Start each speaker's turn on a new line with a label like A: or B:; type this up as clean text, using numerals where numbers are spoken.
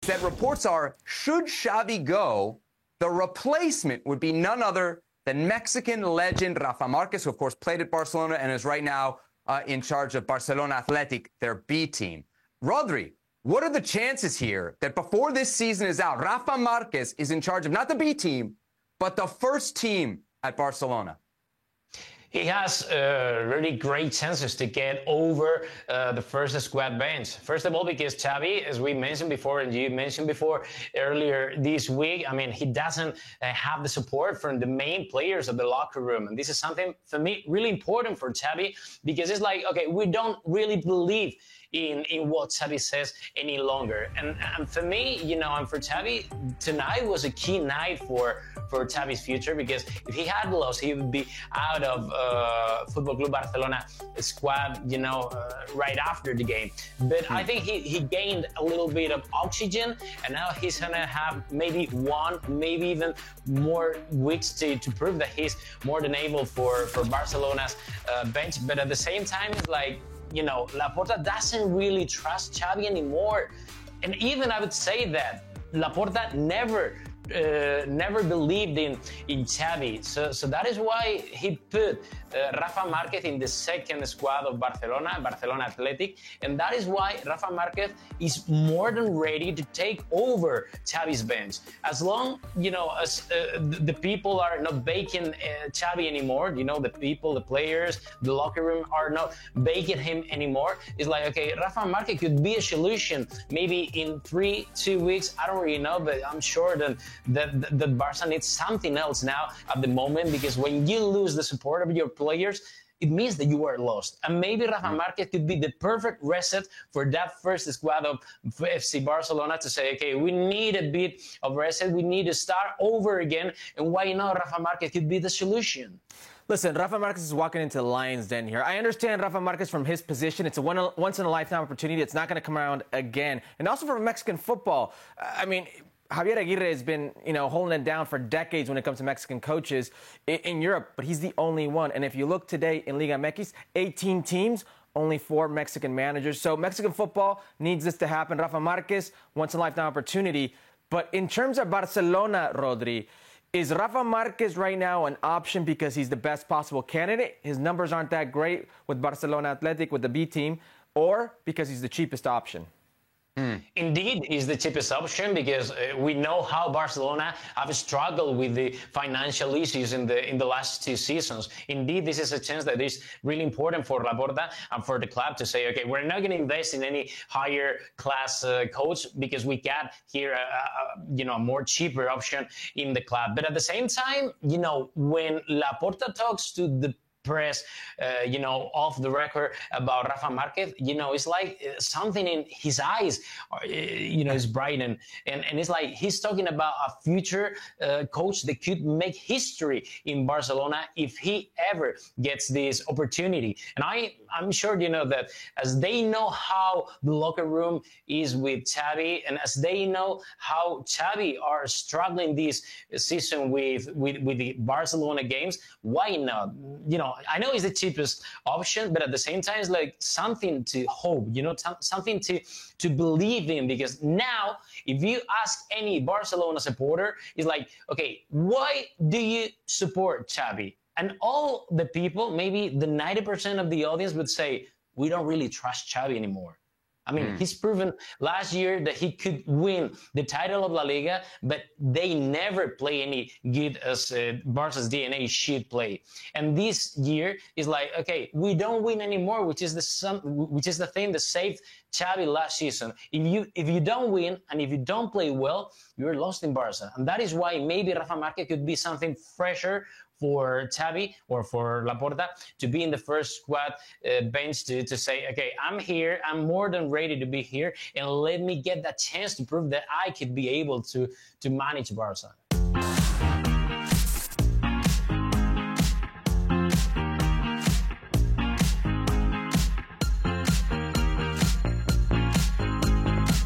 A: that reports are, should Xavi go, the replacement would be none other than Mexican legend Rafa Marquez, who, of course, played at Barcelona and is right now in charge of Barcelona Athletic, their B team. Rodri, what are the chances here that before this season is out, Rafa Marquez is in charge of not the B team, but the first team at Barcelona?
B: He has really great chances to get over the first squad bench. First of all, because Xavi, as we mentioned before, and you mentioned before earlier this week, I mean, he doesn't have the support from the main players of the locker room. And this is something, for me, really important for Xavi, because it's like, okay, we don't really believe in what Xavi says any longer. And for me, you know, and for Xavi, tonight was a key night for Xavi's future, because if he had lost, he would be out of Football Club Barcelona squad, you know, right after the game. But I think he gained a little bit of oxygen, and now he's gonna have maybe one, maybe even more weeks to prove that he's more than able for Barcelona's bench. But at the same time, it's like, you know, Laporta doesn't really trust Xavi anymore. And even I would say that Laporta never believed in Xavi. So that is why he put Rafa Marquez in the second squad of Barcelona Athletic. And that is why Rafa Marquez is more than ready to take over Xavi's bench. As long, you know, as the people are not baking Xavi anymore, you know, the people, the players, the locker room are not baking him anymore. It's like, okay, Rafa Marquez could be a solution maybe in 2 weeks. I don't really know, but I'm sure that Barca needs something else now at the moment, because when you lose the support of your players, it means that you are lost. And maybe Rafa Marquez could be the perfect reset for that first squad of FC Barcelona to say, okay, we need a bit of reset. We need to start over again. And why not Rafa Marquez could be the solution?
C: Listen, Rafa Marquez is walking into the lion's den here. I understand Rafa Marquez from his position. It's a once-in-a-lifetime opportunity. It's not going to come around again. And also for Mexican football, I mean, Javier Aguirre has been, you know, holding it down for decades when it comes to Mexican coaches in Europe, but he's the only one. And if you look today in Liga MX, 18 teams, only 4 Mexican managers. So Mexican football needs this to happen. Rafa Marquez, once-in-a-lifetime opportunity. But in terms of Barcelona, Rodri, is Rafa Marquez right now an option because he's the best possible candidate? His numbers aren't that great with Barcelona Athletic, with the B team, or because he's the cheapest option?
B: Indeed, is the cheapest option, because we know how Barcelona have struggled with the financial issues in the last 2 seasons. Indeed, this is a chance that is really important for Laporta and for the club to say, okay, we're not going to invest in any higher class coach, because we got here a more cheaper option in the club. But at the same time, you know, when Laporta talks to the press, off the record about Rafa Marquez, you know, it's like something in his eyes, is brightened. And it's like he's talking about a future coach that could make history in Barcelona if he ever gets this opportunity. And I'm sure, you know, that as they know how the locker room is with Xavi, and as they know how Xavi are struggling this season with the Barcelona games, why not? You know, I know it's the cheapest option, but at the same time, it's like something to hope, you know, something to believe in. Because now, if you ask any Barcelona supporter, it's like, okay, why do you support Xavi? And all the people, maybe the 90% of the audience would say, we don't really trust Xavi anymore. I mean, he's proven last year that he could win the title of La Liga, but they never play any good as Barca's DNA should play. And this year is like, okay, we don't win anymore, which is the thing that saved Xavi last season. If you don't win and if you don't play well, you're lost in Barca. And that is why maybe Rafa Marquez could be something fresher for Xavi or for Laporta to be in the first squad bench to say, okay, I'm here, I'm more than ready to be here, and let me get that chance to prove that I could be able to manage Barca.